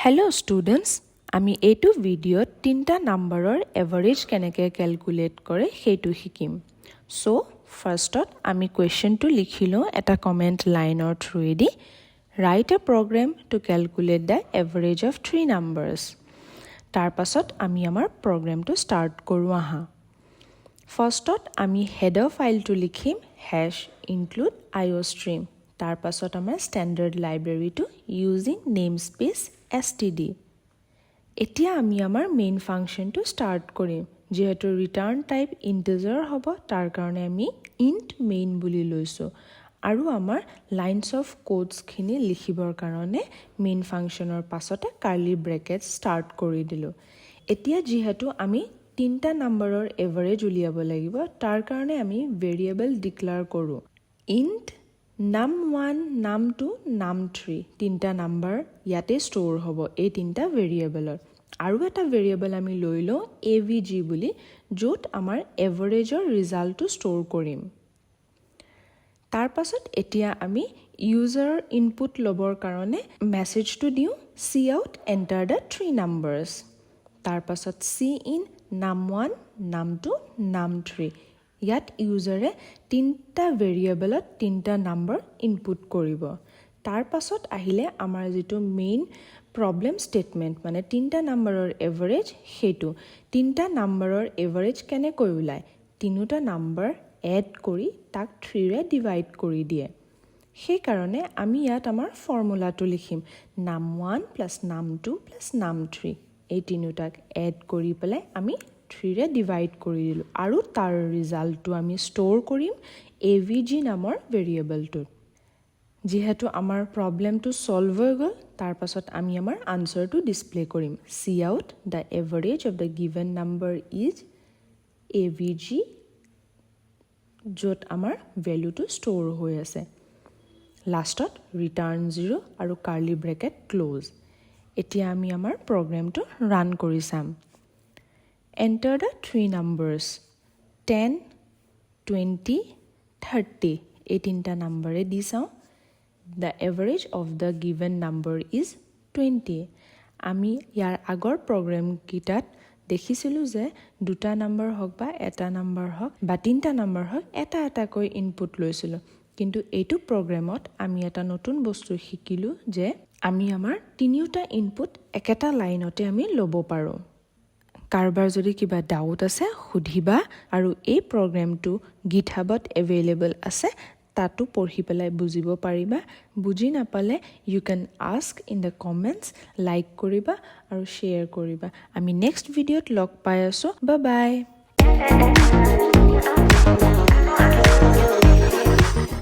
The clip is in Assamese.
Hello students, আমি এইটো ভিডিঅ'ত তিনটা নাম্বাৰৰ এভাৰেজ কেনেকৈ ক্যালকুলেট কৰে সেইটো শিকিম। সো ফাৰ্ষ্টত আমি কোৱেশ্চনটো লিখিলো এটা কমেন্ট লাইনৰ থ্ৰুৱেদি write a program to calculate the average of three numbers। তাৰ পাছত আমি আমাৰ প্ৰগ্ৰামটো ষ্টাৰ্ট কৰো আহা। ফাৰ্ষ্টত আমি হেডাৰ ফাইলটো লিখিম #include iostream। তাৰ পাছত আমাৰ স্ট্যান্ডাৰ্ড লাইব্ৰেৰীটো ইউজিং নেমস্পেচ std। এতিয়া আমি আমাৰ মেইন ফাংশনটো ষ্টাৰ্ট কৰিম। যেহেতু ৰিটাৰ্ন টাইপ ইন্টিজাৰ হ'ব তাৰ কাৰণে আমি int main বুলি লৈছো আৰু আমাৰ লাইনস অফ কোডস খিনি লিখিবৰ কাৰণে মেইন ফাংশনৰ পাছতে কাৰ্লি ব্ৰেকেট ষ্টাৰ্ট কৰি দিলো। এতিয়া যেহেতু আমি তিনটা নাম্বাৰৰ এভাৰেজ উলিয়াব লাগিব তাৰ কাৰণে আমি ভেৰিয়েবল ডিক্লেয়াৰ কৰো int num1 num2 num3 তিনটা নাম্বাৰ ইয়াতে ষ্ট'ৰ হ'ব এই তিনটা ভেৰিয়েবলৰ। আৰু এটা ভেৰিয়েবল আমি লৈ লও avg বুলি য'ত আমাৰ এভাৰেজৰ ৰিজাল্টটো ষ্ট'ৰ কৰিম। তাৰ পাছত এতিয়া আমি ইউজাৰৰ ইনপুট লবৰ কাৰণে মেছেজটো দিও cout enter the three numbers। তাৰ পাছত cin num1 num2 num3 ইয়াত ইউজাৰে তিনটা ভেৰিয়েবলত তিনটা নাম্বাৰ ইনপুট কৰিব। তাৰ পাছত আহিলে আমাৰ যেটো মেইন প্ৰবলেম স্টেটমেন্ট মানে তিনটা নাম্বাৰৰ এভাৰেজ হেতু তিনটা নাম্বাৰৰ এভাৰেজ কেনেকৈ ওলায় তিনিটা নাম্বাৰ এড কৰি তাক 3 ৰে ডিভাইড কৰি দিয়ে। সেই কাৰণে আমি ইয়াত আমাৰ ফৰ্মুলাটো লিখিম num1 + num2 + num3 এই তিনিটাক এড কৰি পেলাই আমি 3 ৰে ডিভাইড কৰি দিলো আৰু তাৰ ৰিজাল্টটো আমি ষ্ট'ৰ কৰিম avg নামৰ ভেৰিয়েবলটোত। যেহেতু আমাৰ প্ৰবলেমটো সলভ হৈ গ'ল তাৰ পাছত আমি আমাৰ আনসাৰটো ডিসপ্লে কৰিম cout the average of the given number is avg য'ত আমাৰ ভ্যালুটো ষ্ট'ৰ হৈ আছে। লাষ্টত ৰিটাৰ্ন 0 আৰু কাৰ্লি ব্ৰেকেট ক্লোজ। এতিয়া আমি আমাৰ প্ৰগ্ৰামটো ৰান কৰি চাম। Enter the three numbers 10 20 30 এই তিনটা নম্বৰে দি চাও। The average of the given number is 20। আমি ইয়াৰ আগৰ প্ৰগ্ৰাম কিটাত দেখিছিলো যে দুটা নাম্বাৰ হক বা এটা নাম্বাৰ হক বা তিনটা নাম্বাৰ হক এটা এটা কৈ ইনপুট লৈছিল। কিন্তু এইটো প্ৰগ্ৰামত আমি এটা নতুন বস্তু শিকিলো যে আমি আমাৰ তিনিটা ইনপুট একেটা লাইনতে আমি লব পাৰো। কাৰবাৰ যদি কিবা ডাউট আছে সুধিবা আৰু এই প্ৰগ্ৰামটো GitHubত এভেইলেবল আছে তাতো পঢ়ি পেলাই বুজিব পাৰিবা। বুজি নাপালে you can ask in the comments, like কৰিবা আৰু শ্বেয়াৰ কৰিবা। আমি নেক্সট ভিডিঅ'ত লগ পাই আছো। Bye bye.